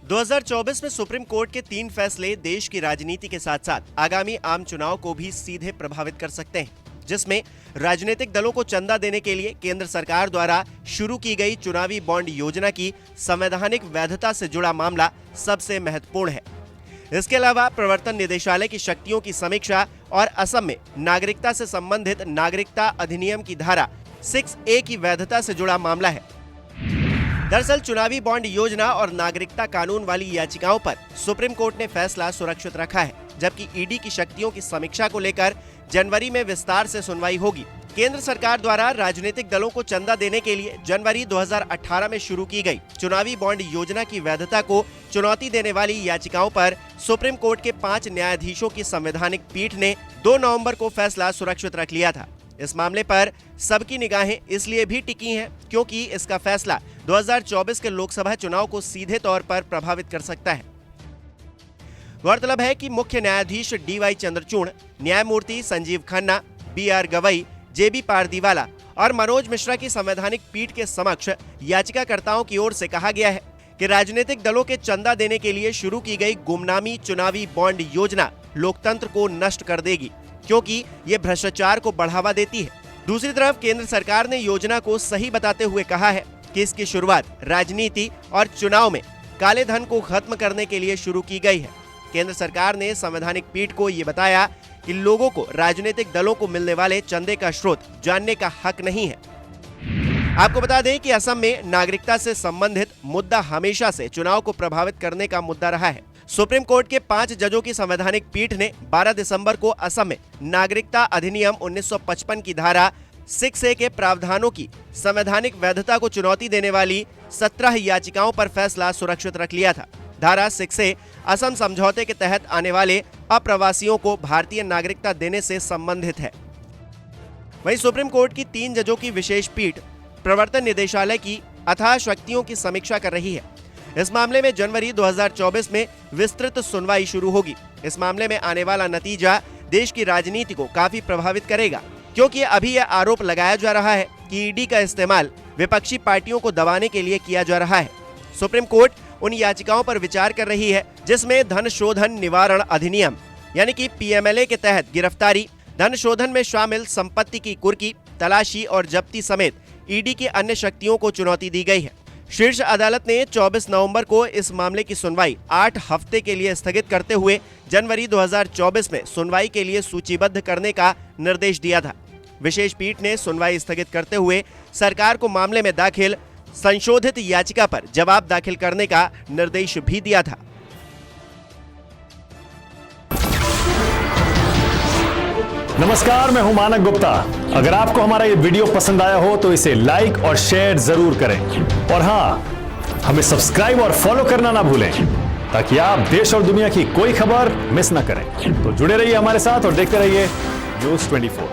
2024 में supreme court के 3 फैसले देश की राजनीति के साथ साथ आगामी आम चुनाव को भी सीधे प्रभावित कर सकते हैं, जिसमें राजनीतिक दलों को चंदा देने के लिए केंद्र सरकार द्वारा शुरू की गई चुनावी बॉन्ड योजना की संवैधानिक वैधता से जुड़ा मामला सबसे महत्वपूर्ण है। इसके अलावा प्रवर्तन निदेशालय की शक्तियों की समीक्षा और असम में नागरिकता से संबंधित नागरिकता अधिनियम की धारा 6A की वैधता से जुड़ा मामला है। दरअसल चुनावी बॉन्ड योजना और नागरिकता कानून वाली याचिकाओं पर सुप्रीम कोर्ट ने फैसला सुरक्षित रखा है, जबकि ईडी की शक्तियों की समीक्षा को लेकर जनवरी में विस्तार से सुनवाई होगी। केंद्र सरकार द्वारा राजनीतिक दलों को चंदा देने के लिए जनवरी 2018 में शुरू की गई चुनावी बॉन्ड योजना की वैधता को चुनौती देने वाली याचिकाओं पर सुप्रीम कोर्ट के 5 न्यायाधीशों की संवैधानिक पीठ ने 2 नवंबर को फैसला सुरक्षित रख लिया था। इस मामले पर सबकी निगाहें इसलिए भी टिकी हैं क्योंकि इसका फैसला 2024 के लोकसभा चुनाव को सीधे तौर पर प्रभावित कर सकता है। गौरतलब है कि मुख्य न्यायाधीश DY चंद्रचूड़, न्यायमूर्ति संजीव खन्ना, BR गवई, JB पारदीवाला और मनोज मिश्रा की संवैधानिक पीठ के समक्ष याचिकाकर्ताओं की ओर से कहा गया है कि राजनीतिक दलों के चंदा देने के लिए शुरू की गई गुमनामी चुनावी बॉन्ड योजना लोकतंत्र को नष्ट कर देगी, क्योंकि ये भ्रष्टाचार को बढ़ावा देती है। दूसरी तरफ केंद्र सरकार ने योजना को सही बताते हुए कहा है कि इसकी शुरुआत राजनीति और चुनाव में काले धन को खत्म करने के लिए शुरू की गई है। केंद्र सरकार ने संवैधानिक पीठ को ये बताया कि लोगों को राजनीतिक दलों को मिलने वाले चंदे का स्रोत जानने का हक नहीं है। आपको बता दें कि असम में नागरिकता से संबंधित मुद्दा हमेशा से चुनाव को प्रभावित करने का मुद्दा रहा है। सुप्रीम कोर्ट के 5 जजों की संवैधानिक पीठ ने 12 दिसंबर को असम में नागरिकता अधिनियम 1955 की धारा 6A के प्रावधानों की संवैधानिक वैधता को चुनौती देने वाली 17 याचिकाओं पर फैसला सुरक्षित रख लिया था। धारा 6A असम समझौते के तहत आने वाले अप्रवासियों को भारतीय नागरिकता देने से संबंधित है। वहीं सुप्रीम कोर्ट की 3 जजों की विशेष पीठ प्रवर्तन निदेशालय की अथाह शक्तियों की समीक्षा कर रही है। इस मामले में जनवरी 2024 में विस्तृत सुनवाई शुरू होगी। इस मामले में आने वाला नतीजा देश की राजनीति को काफी प्रभावित करेगा, क्योंकि अभी यह आरोप लगाया जा रहा है कि ईडी का इस्तेमाल विपक्षी पार्टियों को दबाने के लिए किया जा रहा है। सुप्रीम कोर्ट उन याचिकाओं पर विचार कर रही है जिसमें धन शोधन निवारण अधिनियम यानी कि PMLA के तहत गिरफ्तारी, धन शोधन में शामिल संपत्ति की कुर्की, तलाशी और जब्ती समेत ईडी की अन्य शक्तियों को चुनौती दी गई है। शीर्ष अदालत ने 24 नवंबर को इस मामले की सुनवाई 8 हफ्ते के लिए स्थगित करते हुए जनवरी 2024 में सुनवाई के लिए सूचीबद्ध करने का निर्देश दिया था। विशेष पीठ ने सुनवाई स्थगित करते हुए सरकार को मामले में दाखिल संशोधित याचिका पर जवाब दाखिल करने का निर्देश भी दिया था। नमस्कार, मैं हूं मानक गुप्ता। अगर आपको हमारा ये वीडियो पसंद आया हो तो इसे लाइक और शेयर जरूर करें, और हां, हमें सब्सक्राइब और फॉलो करना ना भूलें ताकि आप देश और दुनिया की कोई खबर मिस ना करें। तो जुड़े रहिए हमारे साथ और देखते रहिए News 24।